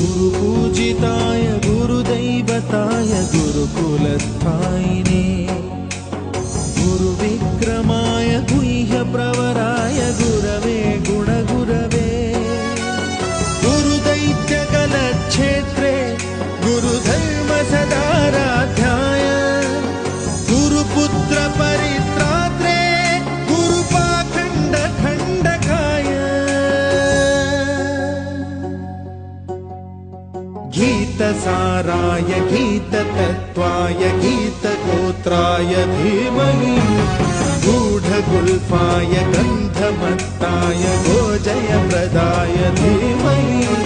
गुरुपूजिताय गुरुदैवताय गुरुकुलस्थायिने गुरुविक्रमाय गुह्यप्रवराय गुरवे गुणगुरवे गुरुदैत्यकलक्षेत्रे गुरुधर्मसदाराध्याय गुरुपुत्र परित्रात्रे गुरुपाखण्डखण्डकाय गीतसाराय गीततत्त्वाय गीतगोत्राय धीमहि गूढगुल्फाय गन्धमत्ताय गोजयप्रदाय धीमहि